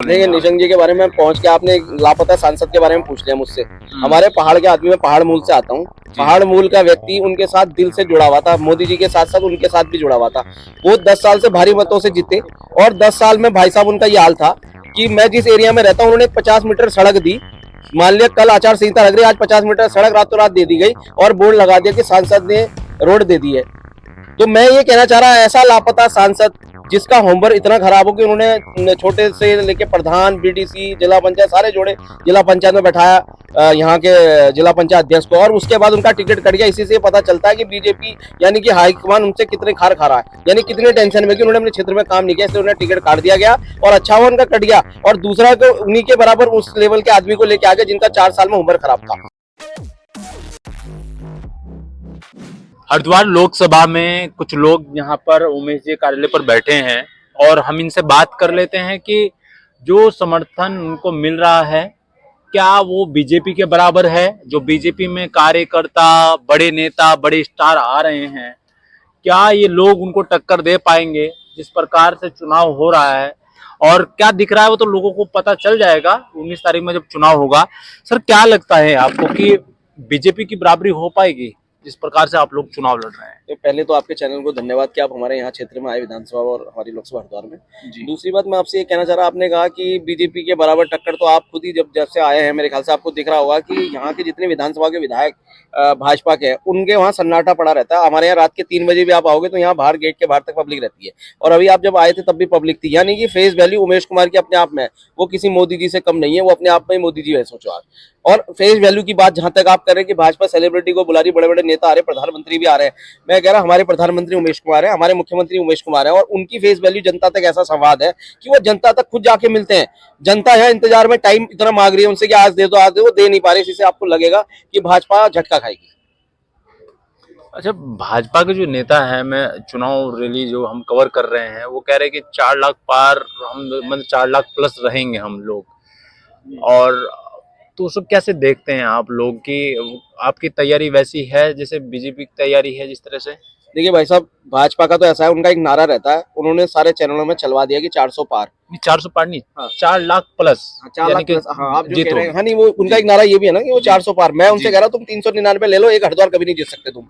देखिए निशंक जी के बारे में पहुंच के आपने एक लापता सांसद के बारे में पूछ लिया मुझसे। हमारे पहाड़ के आदमी, मैं पहाड़ मूल से आता हूँ। पहाड़ मूल का व्यक्ति उनके साथ दिल से जुड़ा हुआ था, मोदी जी के साथ साथ उनके साथ भी जुड़ा हुआ था। वो 10 साल से भारी मतों से जीते और 10 साल में भाई साहब उनका ये हाल था कि मैं जिस एरिया में रहता हूँ उन्होंने 50 मीटर सड़क दी। मान लिया कल आचार संहिता लग रही है, आज 50 मीटर सड़क रातों रात दे दी गई और बोर्ड लगा दिया कि सांसद ने रोड दे दी है। तो मैं ये कहना चाह रहा ऐसा लापता सांसद जिसका होमवर्क इतना खराब हो कि उन्होंने छोटे से लेके प्रधान, बीडीसी, जिला पंचायत सारे जोड़े, जिला पंचायत में बैठाया यहाँ के जिला पंचायत अध्यक्ष को, और उसके बाद उनका टिकट कट गया। इसी से पता चलता है कि बीजेपी यानी कि हाईकमान उनसे कितने खार खा रहा है, यानी कितने टेंशन में कि उन्होंने अपने क्षेत्र में काम नहीं किया, इसलिए उन्हें टिकट काट दिया गया और अच्छा हुआ उनका कट गया। और दूसरा तो उन्हीं के बराबर उस लेवल के आदमी को लेके आ गया जिनका 4 साल में होमवर्क खराब था। हरिद्वार लोकसभा में कुछ लोग यहाँ पर उमेश जी कार्यालय पर बैठे हैं और हम इनसे बात कर लेते हैं कि जो समर्थन उनको मिल रहा है क्या वो बीजेपी के बराबर है। जो बीजेपी में कार्यकर्ता, बड़े नेता, बड़े स्टार आ रहे हैं, क्या ये लोग उनको टक्कर दे पाएंगे जिस प्रकार से चुनाव हो रहा है, और क्या दिख रहा है वो तो लोगों को पता चल जाएगा 19 तारीख में जब चुनाव होगा। सर क्या लगता है आपको कि बीजेपी की बराबरी हो पाएगी जिस प्रकार से आप लोग चुनाव लड़ रहे हैं? तो पहले तो आपके चैनल को धन्यवाद कि आप हमारे यहाँ क्षेत्र में आए, विधानसभा और हमारी लोकसभा हरिद्वार में। दूसरी बात मैं आपसे ये कहना चाह रहा, आपने कहा कि बीजेपी के बराबर टक्कर, तो आप खुद ही जब से आए हैं मेरे ख्याल से आपको दिख रहा होगा कि यहाँ के जितने विधानसभा के विधायक भाजपा के हैं उनके वहाँ सन्नाटा पड़ा रहता है। हमारे यहाँ रात के 3 बजे भी आप आओगे तो यहाँ बाहर गेट के बाहर तक पब्लिक रहती है, और अभी आप जब आए थे तब भी पब्लिक थी। यानी कि फेस वैल्यू उमेश कुमार की अपने आप में, वो किसी मोदी जी से कम नहीं है, वो अपने आप में ही मोदी जी है, सोचो आप। और फेस वैल्यू की बात जहां तक आप कर रहे हैं कि भाजपा सेलिब्रिटी को बुला रही, बड़े बड़े नेता आ रहे, प्रधानमंत्री भी आ रहे हैं, मैं कह रहा हमारे प्रधानमंत्री उमेश कुमार है, हमारे मुख्यमंत्री उमेश कुमार है, और उनकी फेस वैल्यू जनता तक ऐसा संवाद है कि वो जनता तक खुद जाके मिलते हैं। जनता है इंतजार में, टाइम इतना मांग रही है उनसे कि आज दे दो आज दे दो, दे नहीं पा रहे। इसी से आपको लगेगा कि भाजपा झटका खाएगी। अच्छा, भाजपा के जो नेता है, मैं चुनाव रैली जो हम कवर कर रहे हैं वो कह रहे हैं कि 4 लाख पार, हम मतलब 4 लाख प्लस रहेंगे हम लोग। और तो सब कैसे देखते हैं आप लोग कि आपकी तैयारी वैसी है जैसे बीजेपी की तैयारी है जिस तरह से? देखिए भाई साहब, भाजपा का तो ऐसा है, उनका एक नारा रहता है, उन्होंने सारे चैनलों में चलवा दिया कि 400 पार। 400 पार नहीं, हाँ। 4 लाख प्लस। 4 लाख प्लस, हाँ आप जो कह जीतो। रहे हैं, हाँ नहीं वो उनका एक नारा ये भी है ना कि वो 400 पार। मैं उनसे कह रहा हूँ तुम 399 ले लो, एक हरिद्वार कभी नहीं जीत सकते तुम,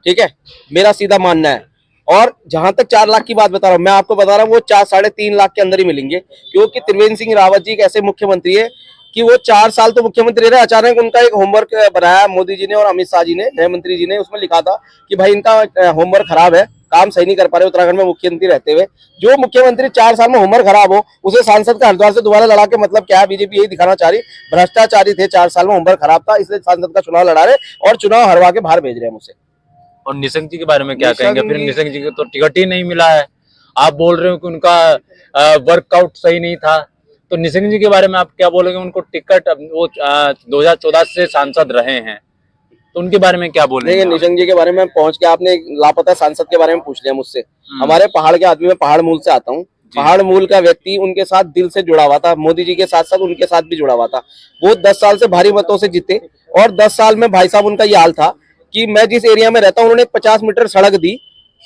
ठीक है, मेरा सीधा मानना है। और जहां तक 4 लाख की बात बता रहा हूँ, मैं आपको बता रहा हूँ वो 4-3.5 लाख के अंदर ही मिलेंगे, क्योंकि त्रिवेंद्र सिंह रावत जी एक ऐसे मुख्यमंत्री है कि वो 4 साल तो मुख्यमंत्री रहे, अचानक उनका एक होमवर्क बनाया मोदी जी ने और अमित शाह जी ने, गृह मंत्री जी ने, उसमें लिखा था कि भाई इनका होमवर्क खराब है, काम सही नहीं कर पा रहे उत्तराखंड में मुख्यमंत्री रहते हुए। जो मुख्यमंत्री 4 साल में होमवर्क खराब हो, उसे सांसद का हरिद्वार से दोबारा लड़ा के मतलब क्या है? बीजेपी यही दिखाना चाह रही, भ्रष्टाचारी थे, 4 साल में होमवर्क खराब था, इसलिए सांसद का चुनाव लड़ा रहे और चुनाव हरवा के बाहर भेज रहे हैं मुझसे। और निशंक जी के बारे में क्या कहेंगे? फिर निशंक जी को तो टिकट ही नहीं मिला है, आप बोल रहे हो कि उनका वर्कआउट सही नहीं था, तो निशंक जी के बारे में आप क्या बोलेंगे? उनको टिकट, वो 2014 से सांसद रहे हैं, तो उनके बारे में क्या बोलेंगे? देखिए निशंक जी के बारे में पहुंच के आपने एक लापता सांसद के बारे में पूछ लिया मुझसे। हमारे पहाड़ के आदमी, मैं पहाड़ मूल से आता हूँ। पहाड़ मूल का व्यक्ति उनके साथ दिल से जुड़ा हुआ था, मोदी जी के साथ साथ उनके साथ भी जुड़ा हुआ था। वो 10 साल से भारी मतों से जीते और 10 साल में भाई साहब उनका ये हाल था कि मैं जिस एरिया में रहता हूँ उन्होंने 50 मीटर सड़क दी।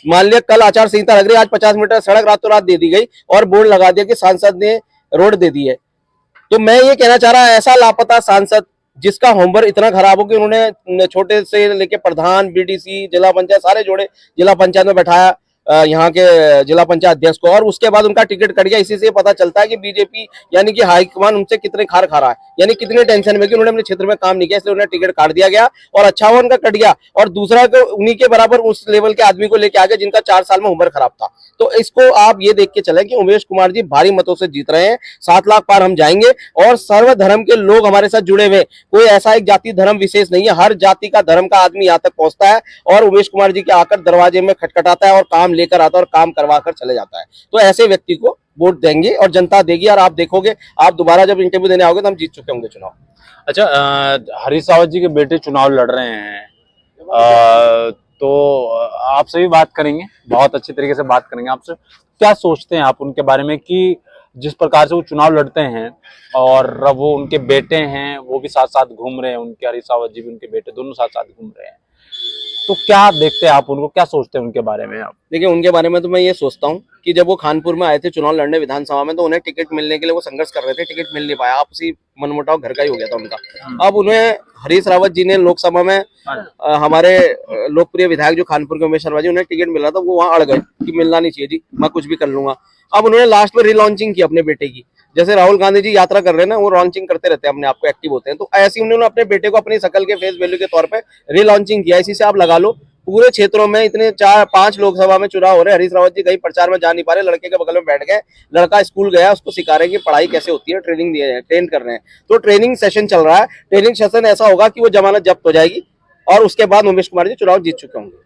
मान लिया कल आचार संहिता लग रही है, आज 50 मीटर सड़क रातों रात दे दी गई और बोर्ड लगा दिया कि सांसद ने रोड दे दी है। तो मैं ये कहना चाह रहा ऐसा लापता सांसद जिसका होमवर्क इतना खराब हो कि उन्होंने छोटे से लेके प्रधान, बीडीसी, जिला पंचायत सारे जोड़े, जिला पंचायत में बैठाया यहाँ के जिला पंचायत अध्यक्ष को, और उसके बाद उनका टिकट कट गया। इसी से पता चलता है कि बीजेपी यानी कि हाईकमान उनसे कितने खार खा रहा है, यानी कितने टेंशन में कि उन्होंने अपने क्षेत्र में काम नहीं किया, इसलिए उन्हें टिकट काट दिया गया और अच्छा हुआ उनका कट गया। और दूसरा तो उन्हीं के बराबर उस लेवल के आदमी को लेके आ गया जिनका 4 साल में होमवर्क खराब था। तो इसको आप ये देख के चले कि उमेश कुमार जी भारी मतों से जीत रहे हैं, 7 लाख पार हम जाएंगे, और सर्वधर्म के लोग हमारे साथ जुड़े हुए, कोई ऐसा एक जाति धर्म विशेष नहीं है, हर जाति का धर्म का आदमी यहाँ तक पहुंचता है और उमेश कुमार जी के आकर दरवाजे में खटखटाता है और काम लेकर आता है और काम करवा कर चले जाता है। तो ऐसे व्यक्ति को वोट देंगे और जनता देगी, और आप देखोगे, आप दोबारा जब इंटरव्यू देने आओगे तो हम जीत चुके होंगे चुनाव। अच्छा, हरीश रावत जी के बेटे चुनाव लड़ रहे हैं, तो आपसे भी बात करेंगे, बहुत अच्छी तरीके से बात करेंगे आपसे। क्या सोचते हैं आप उनके बारे में कि जिस प्रकार से वो चुनाव लड़ते हैं और वो उनके बेटे हैं वो भी साथ साथ घूम रहे हैं, उनके हरीश रावत जी भी, उनके बेटे दोनों साथ साथ घूम रहे हैं, तो क्या देखते हैं आप उनको, क्या सोचते हैं उनके बारे में आप? देखिए उनके बारे में तो मैं ये सोचता हूँ कि जब वो खानपुर में आए थे चुनाव लड़ने विधानसभा में, तो उन्हें टिकट मिलने के लिए वो संघर्ष कर रहे थे, टिकट मिल नहीं पाया, आपसी मनमुटाव घर का ही हो गया था उनका। अब उन्हें हरीश रावत जी ने लोकसभा में हमारे लोकप्रिय विधायक जो खानपुर के उमेश शर्मा जी, उन्हें टिकट मिला था, वो वहां अड़ गए कि मिलना नहीं चाहिए जी, मैं कुछ भी कर लूंगा। अब उन्होंने लास्ट में रिलॉन्चिंग की अपने बेटे की, जैसे राहुल गांधी जी यात्रा कर रहे हैं ना, वो लॉन्चिंग करते रहते हैं अपने आप को, एक्टिव होते हैं, तो ऐसे उन्होंने अपने बेटे को अपनी शकल के फेस वैल्यू के तौर पे रिलॉन्चिंग किया। इसी से आप लगा लो पूरे क्षेत्रों में इतने 4-5 लोकसभा में चुनाव हो रहे, हरीश रावत जी कहीं प्रचार में जा नहीं पा रहे, लड़के के बगल में बैठ गए, लड़का स्कूल गया, उसको सिखा रहे हैं कि पढ़ाई कैसे होती है, ट्रेनिंग दिए हैं, ट्रेन कर रहे हैं। तो ट्रेनिंग सेशन चल रहा है, ट्रेनिंग सेशन ऐसा होगा कि वो जमानत जब्त हो जाएगी और उसके बाद उमेश कुमार जी चुनाव जीत चुके होंगे।